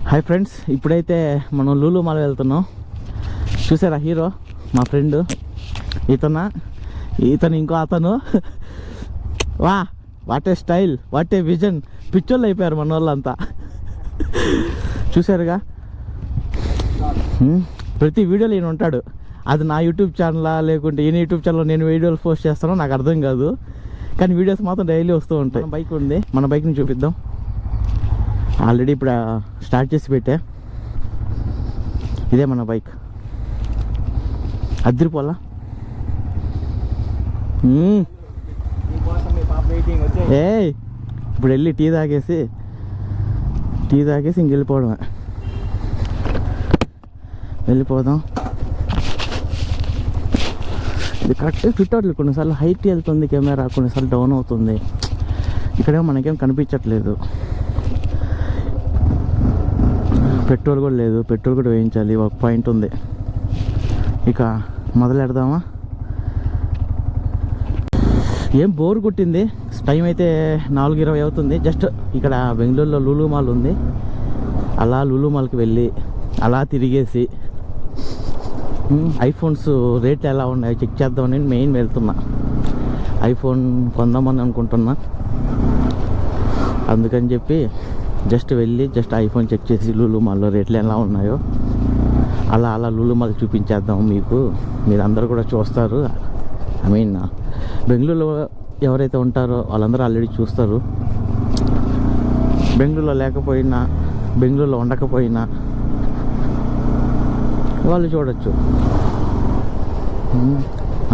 Hi friends, ఇప్పుడైతే మనం Lulu mall వెళ్తున్నాం. చూసారా హీరో మా ఫ్రెండ్, ఇతను ఇంకో అతను. What a style, what a vision. పిచ్చోళ్ళు అయిపోయారు మన వాళ్ళంతా. చూసారుగా, ప్రతి వీడియోలో ఈయన ఉంటాడు. అది నా యూట్యూబ్ ఛానలా లేకుంటే ఈయన యూట్యూబ్ ఛానల్లో నేను వీడియోలు పోస్ట్ చేస్తానో నాకు అర్థం కాదు, కానీ వీడియోస్ మాత్రం డైలీ వస్తూ ఉంటాయి. బైక్ ఉంది, మన బైక్ని చూపిద్దాం. ఆల్రెడీ ఇప్పుడు స్టార్ట్ చేసి పెట్టా. ఇదే మన బైక్. అద్దరిపోలా. ఇప్పుడు వెళ్ళి టీ తాగేసి ఇంక వెళ్ళిపోదాం. ఇది కరెక్ట్గా ఫిట్ అవ్వట్లేదు. కొన్నిసార్లు హైట్ వెళ్తుంది కెమెరా, కొన్నిసార్లు డౌన్ అవుతుంది. ఇక్కడేమో మనకేం కనిపించట్లేదు. పెట్రోల్ కూడా లేదు, పెట్రోల్ కూడా వేయించాలి. ఒక పాయింట్ ఉంది. ఇక మొదలెడదామా? ఏం బోర్ కొట్టింది. టైం అయితే 4:20 అవుతుంది. జస్ట్ ఇక్కడ బెంగళూరులో లూలు మాల్ ఉంది. అలా లూలు మాల్కి వెళ్ళి అలా తిరిగేసి ఐఫోన్స్ రేట్లు ఎలా ఉన్నాయో చెక్ చేద్దామని మెయిన్ వెళ్తున్నా. ఐఫోన్ కొందామని అనుకుంటున్నా. అందుకని చెప్పి జస్ట్ వెళ్ళి ఐఫోన్ చెక్ చేసి లూలు మాల్లో రేట్లు ఎలా ఉన్నాయో అలా లూలు మాల్ చూపించేద్దాం మీకు. మీరందరూ కూడా చూస్తారు. బెంగళూరులో ఎవరైతే ఉంటారో వాళ్ళందరూ ఆల్రెడీ చూస్తారు. బెంగళూరులో లేకపోయినా, బెంగళూరులో ఉండకపోయినా వాళ్ళు చూడొచ్చు.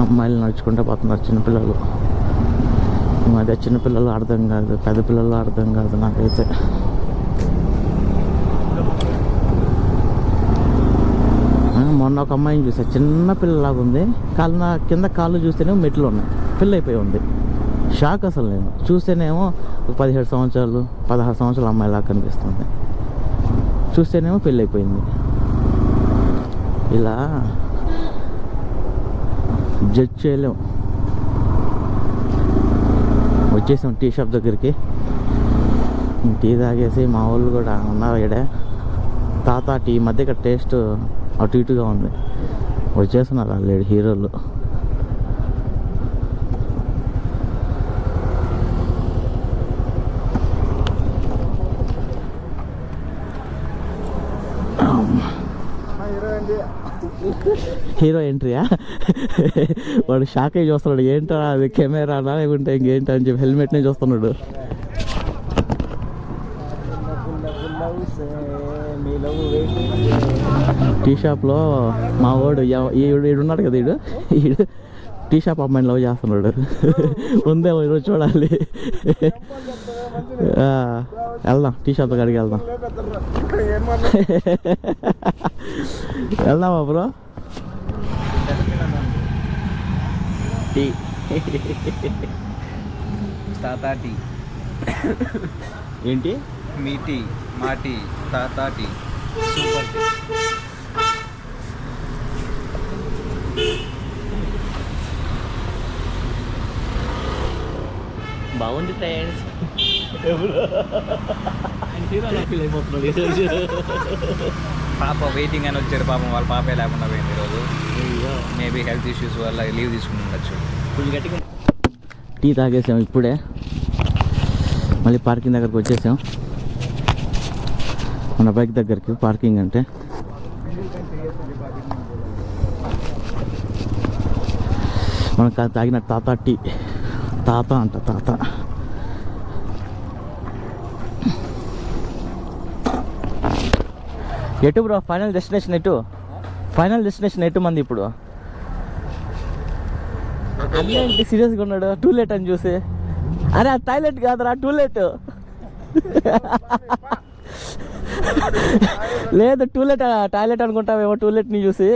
అమ్మాయిలు నడుచుకుంటూ పోతున్నారు, చిన్నపిల్లలు. అదే చిన్నపిల్లలు అర్థం కాదు, పెద్ద పిల్లలు అర్థం కాదు నాకైతే. మొన్న ఒక అమ్మాయిని చూసా, చిన్న పిల్లలాగా ఉంది. కింద కాళ్ళు చూస్తేనేమో మెట్లు ఉన్నాయి, పిల్ల అయిపోయి ఉంది. షాక్ అసలు. నేను చూస్తేనేమో 17 సంవత్సరాలు 16 సంవత్సరాల అమ్మాయిలాగా కనిపిస్తుంది, చూస్తేనేమో పెళ్ళి అయిపోయింది. ఇలా జడ్జ్ చేయలేము. వచ్చేసాం టీ షాప్ దగ్గరికి. టీ తాగేసి మా వాళ్ళు కూడా ఉన్నారు ఇక్కడ. తాత టీ మధ్య ఇక్కడ టేస్ట్ అటు ఇటుగా ఉంది. వచ్చేస్తున్నారు ఆల్రెడీ హీరోలు. హీరో ఎంట్రీయా? వాడు షాక్ అయ్యి చూస్తున్నాడు. ఏంటో అది కెమెరానా లేకుంటే ఇంకేంటో అని చెప్పి హెల్మెట్నే చూస్తున్నాడు. టీ షాప్లో మా వాడు ఈడున్నాడు కదా, ఈడు టీ షాప్ అమ్మాయిని లవ్ చేస్తున్నాడు. ఉందేమో ఈరోజు చూడాలి. వెళ్దాం, టీ షాప్ కాడికి వెళ్దాం. వెళ్దామా బ్రో? టీ తాతా టీ. ఏంటి? మీ టీ, మా టీ, తాతా టీ, సూపర్ టీ. బాగుంది ఫ్రెండ్స్. పాప వెయిటింగ్ అని వచ్చారు. పాపం వాళ్ళ పాపే లేకుండా పోయింది ఈరోజు. మేబీ హెల్త్ ఇష్యూస్ వల్ల లీవ్ తీసుకుని ఉండొచ్చు. టీ తాగేసాం ఇప్పుడే. మళ్ళీ పార్కింగ్ దగ్గరకు వచ్చేసాం. మన బైక్ దగ్గరికి పార్కింగ్ అంటే. మనకు తాగిన తాతా టీ. తాత అంట, తాత. ఎటు బ్రో ఫైనల్ డెస్టినేషన్? ఎటు మంది ఇప్పుడు? అన్నీ సీరియస్గా ఉన్నాడు. టూలెట్ అని చూసి, అరే ఆ టాయిలెట్ కాదురా, టూలెట్. లేదు టూలెట్, టాయిలెట్ అనుకుంటావేమో టూలెట్ని చూసి.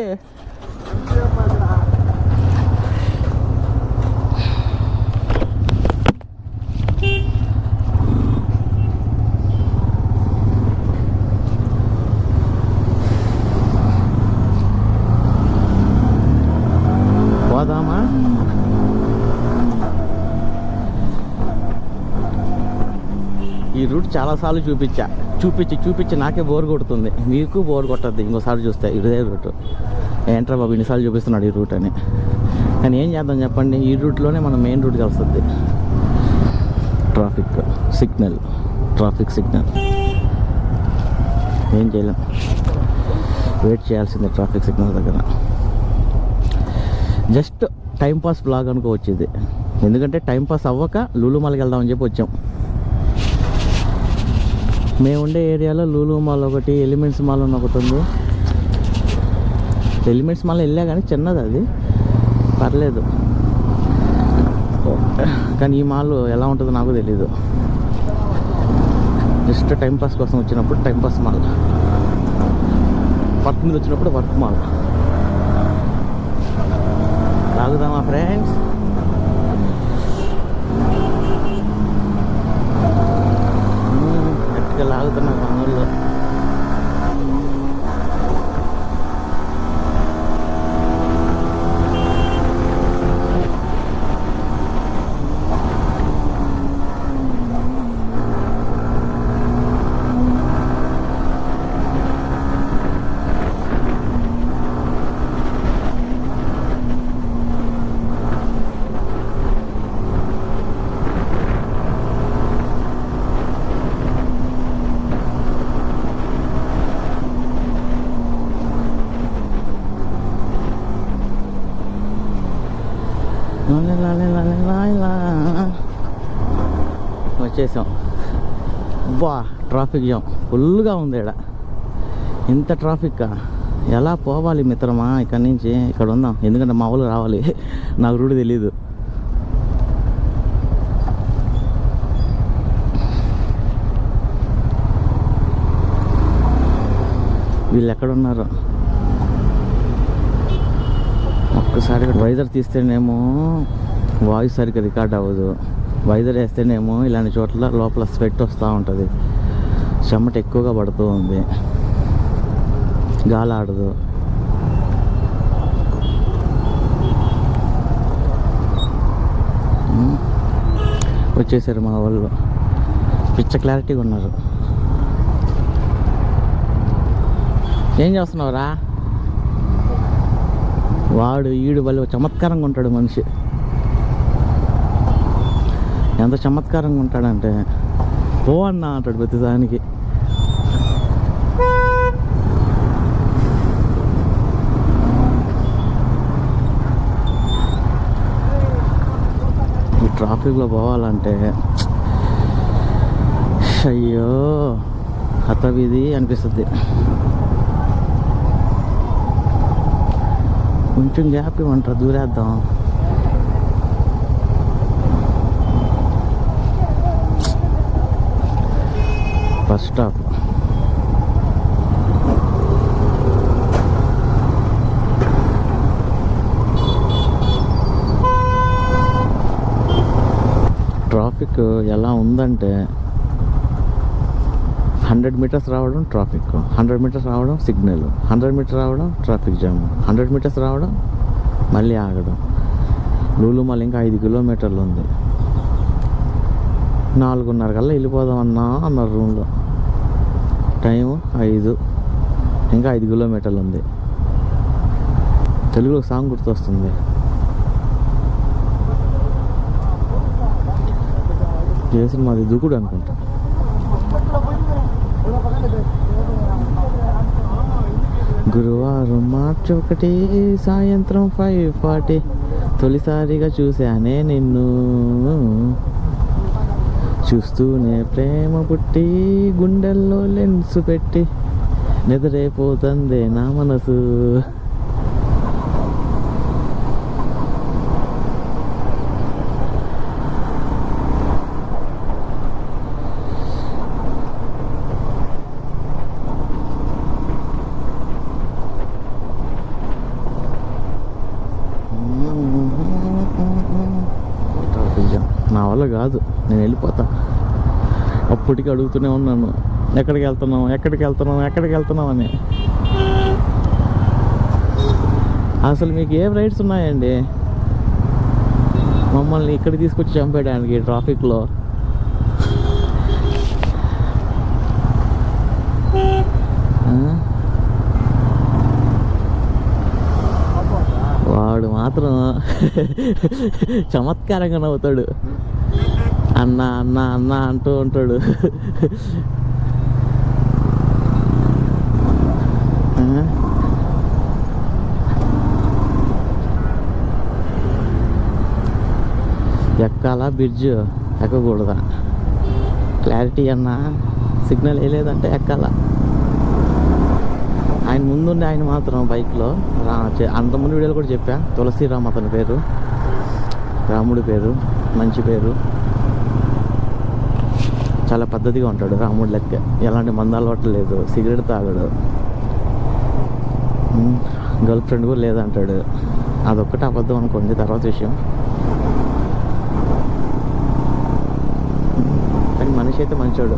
పోదామా? ఈ రూట్ చాలాసార్లు చూపించి నాకే బోర్ కొడుతుంది, మీకు బోర్ కొట్టద్ది ఇంకోసారి చూస్తే ఇదే రూట్. ఏంట్రా బాబు ఇన్నిసార్లు చూపిస్తున్నాడు ఈ రూట్ అని. కానీ ఏం చేద్దాం చెప్పండి, ఈ రూట్లోనే మనం మెయిన్ రూట్కి వస్తుంది. ట్రాఫిక్ సిగ్నల్ ఏం చేయలేం, వెయిట్ చేయాల్సిందే ట్రాఫిక్ సిగ్నల్ దగ్గర. జస్ట్ టైంపాస్ బ్లాగ్ అనుకోవచ్చు ఇది, ఎందుకంటే టైంపాస్ అవ్వక లూలు మాల్కి వెళ్దామని చెప్పి వచ్చాం. మేము ఉండే ఏరియాలో లూలు మాల్ ఒకటి, ఎలిమెంట్స్ మాల్ అని ఒకటి ఉంది. ఎలిమెంట్స్ మాల్ వెళ్ళా కానీ చిన్నది, అది పర్లేదు. కానీ ఈ మాల్ ఎలా ఉంటుందో నాకు తెలీదు. జస్ట్ టైంపాస్ కోసం వచ్చినప్పుడు టైంపాస్ మాల్, వర్క్ మీద వచ్చినప్పుడు వర్క్ మాల్. లాగుదామా ఫ్రెండ్స్? గట్టిగా లాగుతున్నా పనుల్లో. వచ్చేసాం. బా ట్రాఫిక్ జామ్ ఫుల్గా ఉంది ఇక్కడ. ఇంత ట్రాఫిక్కా, ఎలా పోవాలి మిత్రమా ఇక్కడి నుంచి? ఇక్కడ ఉందాం, ఎందుకంటే మా వాళ్ళు రావాలి, నాకు రూట్ తెలీదు. వీళ్ళు ఎక్కడున్నారు? ఒక్కసారి వైజర్ తీస్తేనేమో వాయిస్ సరిగ్గా రికార్డ్ అవ్వదు, వైజర్ వేస్తేనేమో ఇలాంటి చోట్ల లోపల స్వెట్ వస్తూ ఉంటుంది, చెమట ఎక్కువగా పడుతూ ఉంది, గాలి ఆడదు. వచ్చేసారు మా వాళ్ళు, పిచ్చ క్లారిటీగా ఉన్నారు. ఏం చేస్తున్నావురా? వాడు ఈడు వాళ్ళు చమత్కారంగా ఉంటాడు మనిషి. ఎంత చమత్కారంగా ఉంటాడంటే ఓ అన్న అంటాడు ప్రతిదానికి. ఈ ట్రాఫిక్లో పోవాలంటే అయ్యో హతవిధి అనిపిస్తుంది. కొంచెం గ్యాప్ ఇవ్వంటారా, దూరేద్దాం. బస్ స్టాప్ ట్రాఫిక్ ఎలా ఉందంటే 100 మీటర్స్ రావడం ట్రాఫిక్, 100 మీటర్స్ రావడం సిగ్నల్, 100 మీటర్స్ రావడం ట్రాఫిక్ జామ్, 100 మీటర్స్ రావడం మళ్ళీ ఆగడం. లూలు మాల్ ఇంకా 5 కిలోమీటర్లు ఉంది. 4:30 కల్లా వెళ్ళిపోదాం అన్నారు రూమ్లో. టైము 5, ఇంకా 5 కిలోమీటర్లు ఉంది. తెలుగులో సాంగ్ గుర్తొస్తుంది. ఏ సినిమాది? దూకుడు అనుకుంటా. గురువారం మార్చి 1 సాయంత్రం 5:40 తొలిసారిగా చూశానే నిన్ను, చూస్తూనే ప్రేమ పుట్టి గుండెల్లో లెన్స్ పెట్టి నిద్రైపోతుందే నా మనసు. నా వల్ల కాదు, నేను వెళ్ళిపోతా. అప్పటికి అడుగుతూనే ఉన్నాను, ఎక్కడికి వెళ్తున్నాం అని. అసలు మీకు ఏం రైట్స్ ఉన్నాయండి మమ్మల్ని ఇక్కడికి తీసుకొచ్చి చంపేయడానికి ట్రాఫిక్లో? చమత్కారంగా నవ్వుతాడు, అన్న అన్న అన్న అంటూ ఉంటాడు. ఎక్కాలా బ్రిడ్జ్, ఎక్కకూడదా? క్లారిటీ అన్న, సిగ్నల్ వేయలేదంటే ఎక్కాలా. ఆయన ముందుండే ఆయన మాత్రం బైక్లో అంతకుముందు వీడియోలో కూడా చెప్పా, తులసిరామ్ అతని పేరు, రాముడి పేరు, మంచి పేరు, చాలా పద్ధతిగా ఉంటాడు రాముడి లెక్క. ఎలాంటి మందు అలవాటు లేదు, సిగరెట్ తాగడు, గర్ల్ ఫ్రెండ్ కూడా లేదంటాడు. అదొక్కటి అబద్ధం అనుకోండి, తర్వాత విషయం. కానీ మనిషి అయితే మంచోడు.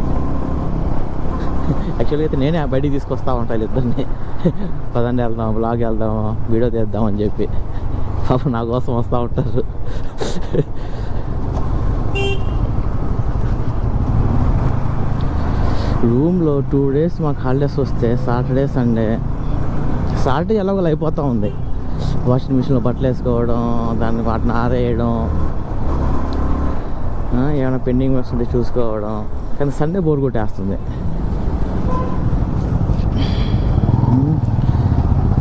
యాక్చువల్గా అయితే నేనే ఆ బయటికి తీసుకొస్తా ఉంటాను ఇద్దరిని, పదండి వెళ్దాం, బ్లాగ్ వెళ్దాం, వీడియో తీద్దాం అని చెప్పి. పాపం నా కోసం వస్తూ ఉంటారు. రూమ్లో 2 days మాకు హాలిడేస్ వస్తే సాటర్డే సండే, సాటర్డే ఎలాగో అయిపోతూ ఉంది. వాషింగ్ మిషన్లో బట్టలు వేసుకోవడం, దాన్ని వాటిని ఆరేయడం, ఏమైనా పెండింగ్ వర్క్స్ ఉంటే చూసుకోవడం. కానీ సండే బోర్ కొట్టేస్తుంది.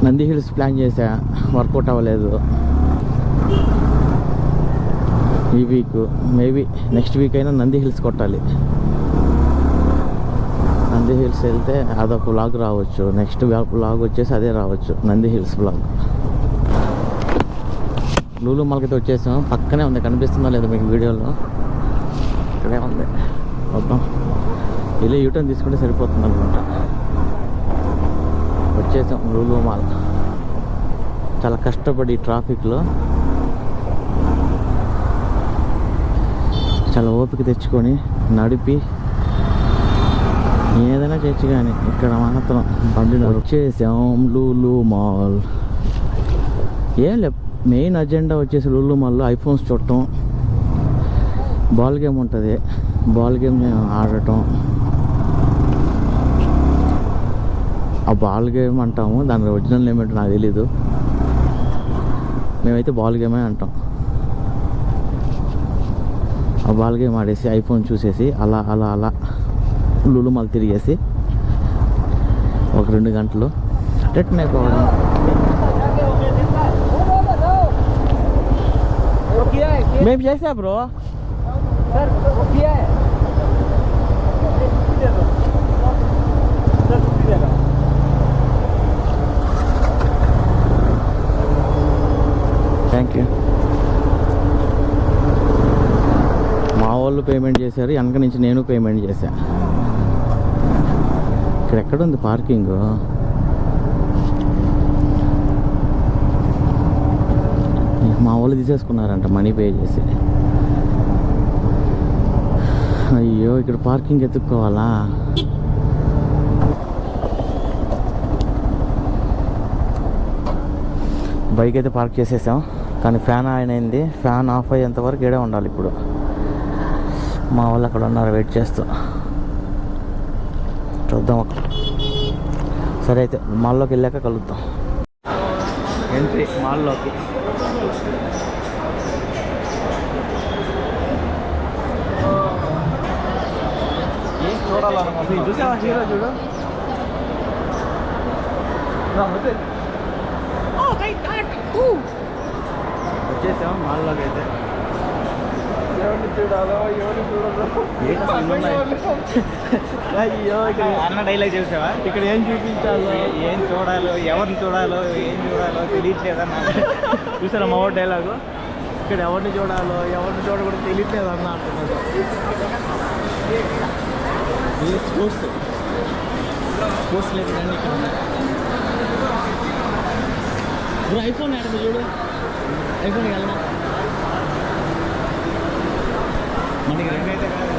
నంది హిల్స్ ప్లాన్ చేసా, వర్కౌట్ అవ్వలేదు. ఈ వీక్ మేబీ నెక్స్ట్ వీక్ అయినా నంది హిల్స్ కొట్టాలి. నంది హిల్స్ వెళ్తే అదొక వ్లాగ్ రావచ్చు, నెక్స్ట్ వ్లాగ్ వచ్చేసి అదే రావచ్చు, నంది హిల్స్ వ్లాగ్. లూలు మాల్కైతే వచ్చేసాం, పక్కనే ఉంది, కనిపిస్తుందో లేదో మీకు వీడియోలో, ఇక్కడే ఉంది. మొత్తం వెళ్ళి యూటర్న్ తీసుకుంటే సరిపోతుంది అనుకుంటా. వచ్చేసాం లూలు మాల్. చాలా కష్టపడి ట్రాఫిక్లో చాలా ఓపిక తెచ్చుకొని నడిపి ఏదైనా చేయొచ్చు, కానీ ఇక్కడ మాత్రం బండిని వచ్చేసాం లూలు మాల్. ఏం లే, మెయిన్ అజెండా వచ్చేసి లూలు మాల్లో ఐఫోన్స్ చూడటం, బాల్ గేమ్ ఉంటుంది, బాల్ గేమ్ ఆడటం. ఆ బాల్ గేమ్ అంటాము, దాని ఒరిజినల్ నేమ్ ఏంటో నాకు తెలీదు, మేమైతే బాల్ గేమే అంటాం. ఆ బాల్ గేమ్ ఆడేసి ఐఫోన్ చూసేసి అలా అలా అలా లూలు మాల్ తిరిగేసి ఒక 2 గంటలు రిటర్న్ అయిపోవడం. మేము చేసా బ్రో. Thank you. మా వాళ్ళు పేమెంట్ చేశారు, వెనక నుంచి నేను పేమెంట్ చేశా. ఇక్కడ ఎక్కడుంది పార్కింగ్? మా వాళ్ళు తీసేసుకున్నారంట మనీ పే చేసి. అయ్యో, ఇక్కడ పార్కింగ్ ఎత్తుక్కోవాలా? బైక్ అయితే పార్క్ చేసేసాం, కానీ ఫ్యాన్ ఆన్ అయింది. ఫ్యాన్ ఆఫ్ అయ్యేంత వరకు ఏడే ఉండాలి. ఇప్పుడు మా వాళ్ళు అక్కడ ఉన్నారు వెయిట్ చేస్తూ, చూద్దాం. సరే అయితే మాల్లోకి వెళ్ళాక కలుద్దాం. ఎంట్రీ మాల్లోకి. ఏం చూడాలనుకుంటున్నా? చూసావా హీరో? చూడు, వచ్చేసాం మాల్లోకి. అయితే ఎవరిని చూడాలో ఎవరిని చూడాలో అయ్యో, ఇక్కడ అన్న డైలాగ్ చూసావా? ఇక్కడ ఏం చూపించాలో, ఏం చూడాలో, ఎవరిని చూడాలో, ఏం చూడాలో తెలియట్లేదన్న. చూసారా మా డైలాగు? ఇక్కడ ఎవరిని చూడాలో ఎవరిని చూడకూడదు తెలియట్లేదన్న అంటున్నాడు. ఇది స్పోర్ట్స్ లేదండి ఇక్కడ. ఇప్పుడు ఐఫోన్ ఆడదు చూడు, ఐఫోన్ వెళ్ళనా? మనకి రెండైతే కాదు,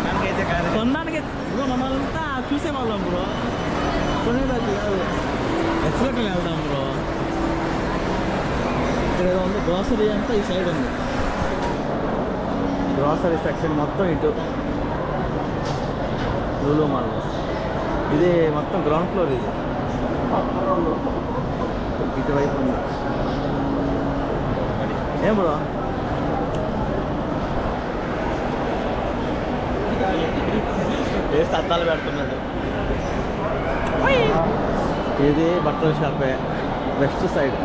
మనకైతే కాదు, కొనడానికి బ్రో. మనంతా చూసేవాళ్ళం బ్రో, కొనేదానికి కాదు. ఎక్స్పెక్ట్ వెళ్దాం బ్రో. ఇక్కడ ఏదో ఉంది, గ్రోసరీ అంతా ఈ సైడ్ ఉంది. గ్రోసరీ సెక్షన్ మొత్తం ఇటు లూలు మాల్లో. ఇది మొత్తం గ్రౌండ్ ఫ్లోర్. ఇది ఇటువైపు ఉంది. ఏం బ్రో వేస్తే అద్దాలు పెడుతున్నాడు. ఇది బట్టల షాపే, వెస్ట్ సైడ్.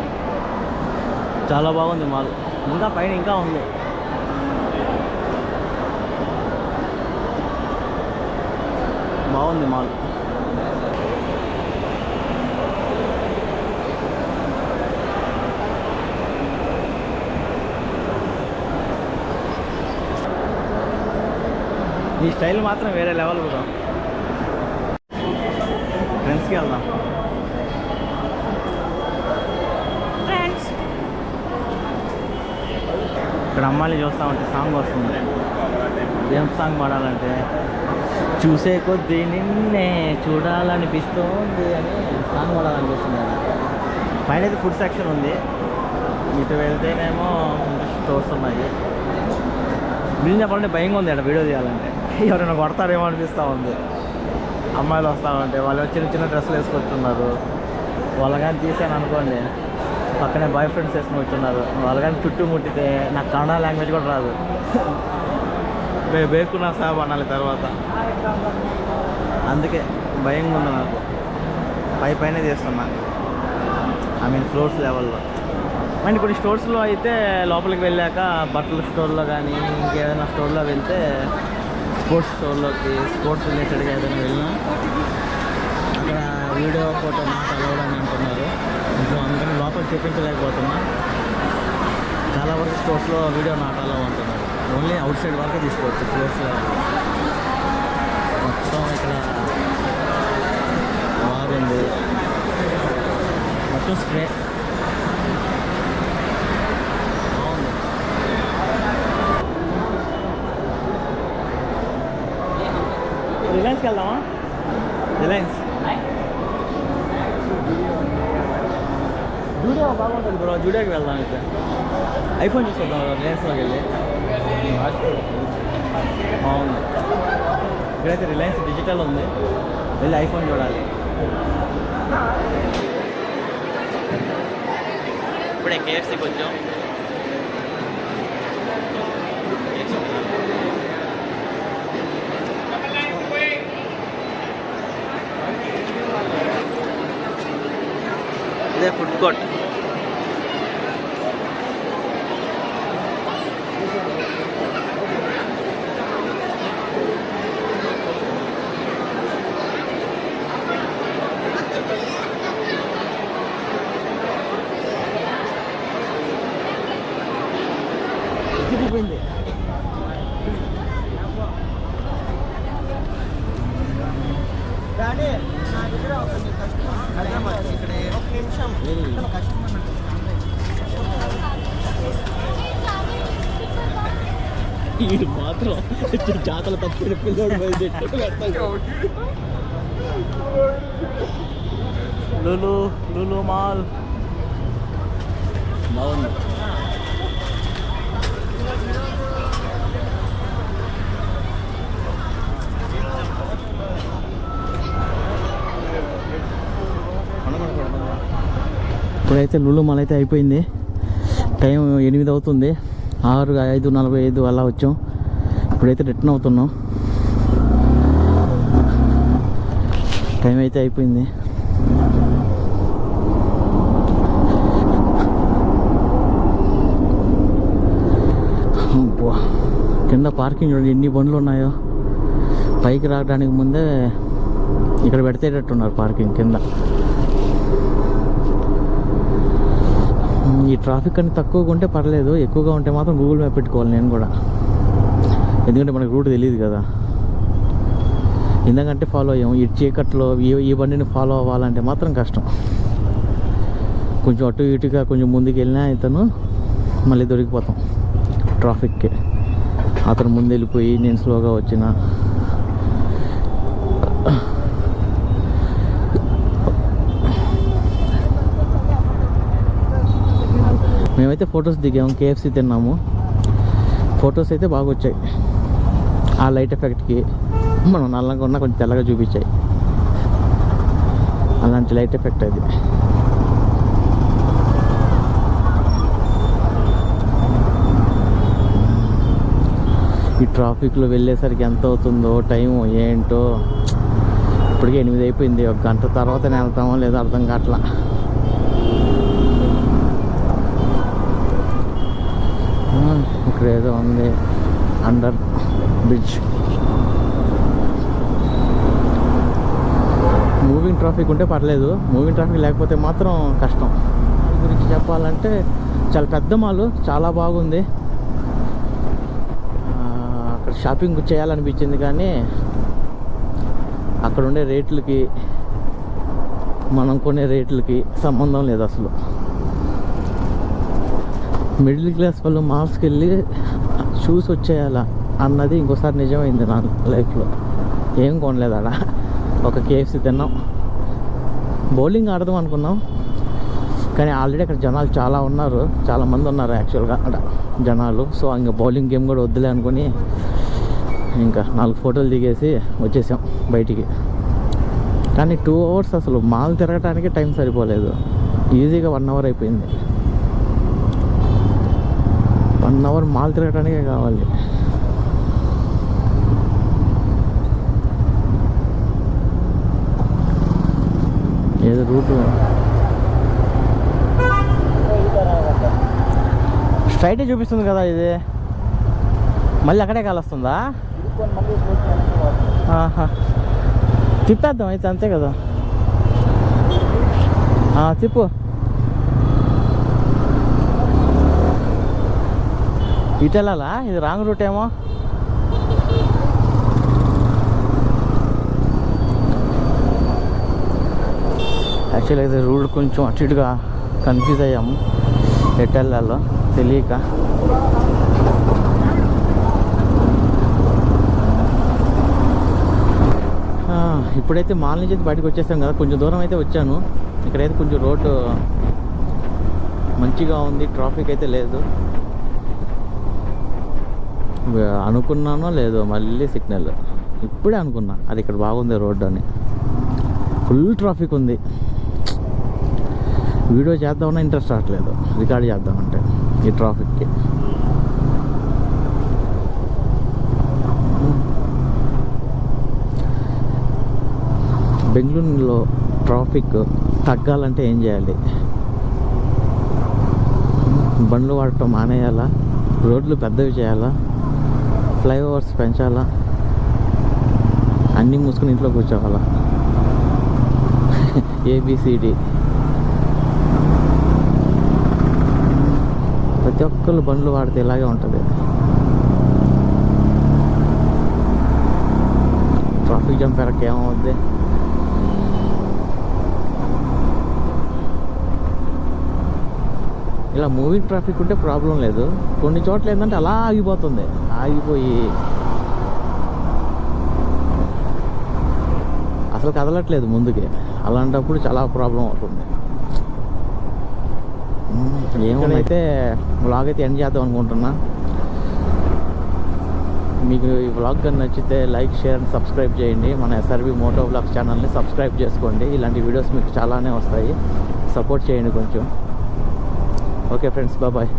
చాలా బాగుంది మాల్. ఇంకా పైన ఇంకా ఉంది. బాగుంది మాల్. ఈ స్టైల్ మాత్రం వేరే లెవెల్ కూడా. ఫ్రెండ్స్కి వెళ్దాం. ఫ్రెండ్స్ ఇక్కడ అమ్మాయిని చూస్తామంటే సాంగ్ వస్తుంది. ఏం సాంగ్ పాడాలంటే చూసే కొద్దీ నిన్నే చూడాలనిపిస్తుంది అని సాంగ్ పాడాలనిపిస్తుంది. పైన అయితే ఫుడ్ సెక్షన్ ఉంది. ఇటు వెళ్తేనేమో స్టోర్స్ ఉన్నాయి. బిల్లు చెప్పాలంటే భయంగా ఉంది. అక్కడ వీడియో తీయాలంటే ఎవరైనా కొడతారేమో అనిపిస్తూ ఉంది. అమ్మాయిలు వస్తామంటే వాళ్ళు చిన్న చిన్న డ్రెస్సులు వేసుకొచ్చున్నారు. వాళ్ళు కానీ తీసాను అనుకోండి, పక్కనే బాయ్ ఫ్రెండ్స్ వేసుకొని వచ్చున్నారు. వాళ్ళు కానీ చుట్టూ ముట్టితే నాకు కన్నడ లాంగ్వేజ్ కూడా రాదు. బేకున్నా సాబ్ అనాలి తర్వాత. అందుకే భయంగా ఉంది నాకు. పైనే తీస్తున్నా, ఐ మీన్ ఫ్లోర్స్ లెవెల్లో. అండ్ కొన్ని స్టోర్స్లో అయితే లోపలికి వెళ్ళాక బట్టల స్టోర్లో కానీ ఇంకేదైనా స్టోర్లో వెళ్తే స్పోర్ట్స్ స్టోర్లోకి స్పోర్ట్స్ రిలేటెడ్గా ఏదైనా వెళ్ళినా అక్కడ వీడియో ఫోటో నాట్ అలౌడ్ అని అంటున్నారు. ఇంట్లో అందుకని లోపలికి చూపించలేకపోతున్నా. చాలా వరకు స్టోర్స్లో వీడియో నాట్ అలౌ అంటున్నారు. ఓన్లీ అవుట్ సైడ్ వరకే తీసుకోవచ్చు ఫ్లోర్స్లో. మొత్తం ఇక్కడ వారింది మొత్తం స్ప్రే. రిలయన్స్కి వెళ్దామా? రిలయన్స్ జూడియో బాగుంటుంది బ్రో. జూడియోకి వెళ్దాం. అయితే ఐఫోన్ చూసుకుందాం రిలయన్స్లోకి వెళ్ళి. బాగుంది. ఇక్కడైతే రిలయన్స్ డిజిటల్ ఉంది. వెళ్ళి ఐఫోన్ చూడాలి. ఇప్పుడే కేఎఫ్సీకి వచ్చాం. ఇదే ఫుడ్ కోర్ట్. తిరిగిపోయింది. వీడు మాత్రం జాతర తప్పిన పిల్లోడు లులు మాల్ బాగుంది. ఇప్పుడైతే లులు మాల్ అయితే అయిపోయింది. టైం 8 అవుతుంది. 6:45 అలా వచ్చాం. ఇప్పుడైతే రిటర్న్ అవుతున్నాం. టైం అయితే అయిపోయింది. కింద పార్కింగ్ చూడండి ఎన్ని బండ్లు ఉన్నాయో. పైకి రావడానికి ముందే ఇక్కడ పెడితేటట్టున్నారు పార్కింగ్ కింద. ఈ ట్రాఫిక్ అని తక్కువగా ఉంటే పర్లేదు, ఎక్కువగా ఉంటే మాత్రం గూగుల్ మ్యాప్ పెట్టుకోవాలి నేను కూడా. ఎందుకంటే మనకు రూట్ తెలియదు కదా. ఇందాకంటే ఫాలో అయ్యాం. ఈ చీకట్లో ఈ బండిని ఫాలో అవ్వాలంటే మాత్రం కష్టం. కొంచెం అటు ఇటుగా కొంచెం ముందుకు వెళ్ళినా ఇతను మళ్ళీ దొరికిపోతాం ట్రాఫిక్కి. అతను ముందు వెళ్ళిపోయి నేను స్లోగా వచ్చిన. మేమైతే ఫొటోస్ దిగాము, కేఎఫ్సీ తిన్నాము. ఫొటోస్ అయితే బాగా వచ్చాయి. ఆ లైట్ ఎఫెక్ట్కి మనం నల్లగా ఉన్నా కొంచెం తెల్లగా చూపించాయి. అలాంటి లైట్ ఎఫెక్ట్ అది. ఈ ట్రాఫిక్లో వెళ్ళేసరికి ఎంత అవుతుందో టైం ఏంటో. ఇప్పటికే 8 అయిపోయింది. 1 గంట తర్వాతనే వెళ్తామో లేదో అర్థం కావట్లా. ఇక్కడ ఏదో ఉంది అండర్ బ్రిడ్జ్. మూవింగ్ ట్రాఫిక్ ఉంటే పర్లేదు, మూవింగ్ ట్రాఫిక్ లేకపోతే మాత్రం కష్టం. దాని గురించి చెప్పాలంటే చాలా పెద్ద మాల్, చాలా బాగుంది. అక్కడ షాపింగ్ చేయాలనిపించింది కానీ అక్కడ ఉండే రేట్లకి మనం కొనే రేట్లకి సంబంధం లేదు అసలు. మిడిల్ క్లాస్ వాళ్ళు మాల్స్కి వెళ్ళి చూసి వచ్చేయాలా అన్నది ఇంకోసారి నిజమైంది నా లైఫ్లో. ఏం కొనలేదు ఆడ. ఒక కేఎఫ్సీ తిన్నాం, బౌలింగ్ ఆడదాం అనుకున్నాం కానీ ఆల్రెడీ అక్కడ జనాలు చాలా ఉన్నారు, చాలామంది ఉన్నారు యాక్చువల్గా అక్కడ జనాలు. సో ఇంకా బౌలింగ్ గేమ్ కూడా వద్దులే అనుకుని ఇంకా 4 ఫోటోలు దిగేసి వచ్చేసాం బయటికి. కానీ 2 అవర్స్ అసలు మాల్ తిరగటానికి టైం సరిపోలేదు. ఈజీగా 1 అవర్ అయిపోయింది. 1 అవర్ మాల్ తిరగటానికే కావాలి. ఏదో రూటు స్ట్రైటే చూపిస్తుంది కదా, ఇది మళ్ళీ అక్కడే కాలొస్తుందా? తిప్పేద్దాం అయితే, అంతే కదా. తిప్పు. ఇటు వెళ్ళాలా? ఇది రాంగ్ రూట్ ఏమో. యాక్చువల్లీ అయితే రూట్ కొంచెం అటు ఇటుగా కన్ఫ్యూజ్ అయ్యాము, ఎటు వెళ్ళాలో తెలియక. ఇప్పుడైతే మాల్ నుంచి అయితే బయటకు వచ్చేసాం కదా, కొంచెం దూరం అయితే వచ్చాను. ఇక్కడైతే కొంచెం రోడ్డు మంచిగా ఉంది, ట్రాఫిక్ అయితే లేదు. అనుకున్నానో లేదో మళ్ళీ సిగ్నల్. ఇప్పుడే అనుకున్నా అది ఇక్కడ బాగుంది రోడ్డు అని. ఫుల్ ట్రాఫిక్ ఉంది. వీడియో చేద్దామన్నా ఇంట్రెస్ట్ రావట్లేదు, రికార్డ్ చేద్దామంటే ఈ ట్రాఫిక్కి. బెంగళూరులో ట్రాఫిక్ తగ్గాలంటే ఏం చేయాలి? బండ్లు వాడటం మానేయాలా? రోడ్లు పెద్దవి చేయాలా? ఫ్లైఓవర్స్ పెంచాలా? అన్నీ మూసుకుని ఇంట్లో కూర్చోవాలా? ఏబిసిడి. ప్రతి ఒక్కళ్ళు బండ్లు వాడితే ఇలాగే ఉంటుంది. ట్రాఫిక్ జామ్ పెరగక ఏమవుద్ది? ఇలా మూవింగ్ ట్రాఫిక్ ఉంటే ప్రాబ్లం లేదు. కొన్ని చోట్ల ఏంటంటే అలా ఆగిపోతుంది, ఆగిపోయి అసలు కదలట్లేదు ముందుకి. అలాంటప్పుడు చాలా ప్రాబ్లం అవుతుంది. ఏమైతే వ్లాగ్ అయితే ఎండ్ చేద్దాం అనుకుంటున్నా. మీకు ఈ వ్లాగ్ కానీ నచ్చితే లైక్, షేర్ అండ్ సబ్స్క్రైబ్ చేయండి. మన ఎస్ఆర్బి మోటో వ్లాగ్స్ ఛానల్ని సబ్స్క్రైబ్ చేసుకోండి. ఇలాంటి వీడియోస్ మీకు చాలానే వస్తాయి, సపోర్ట్ చేయండి కొంచెం. Okay friends, bye.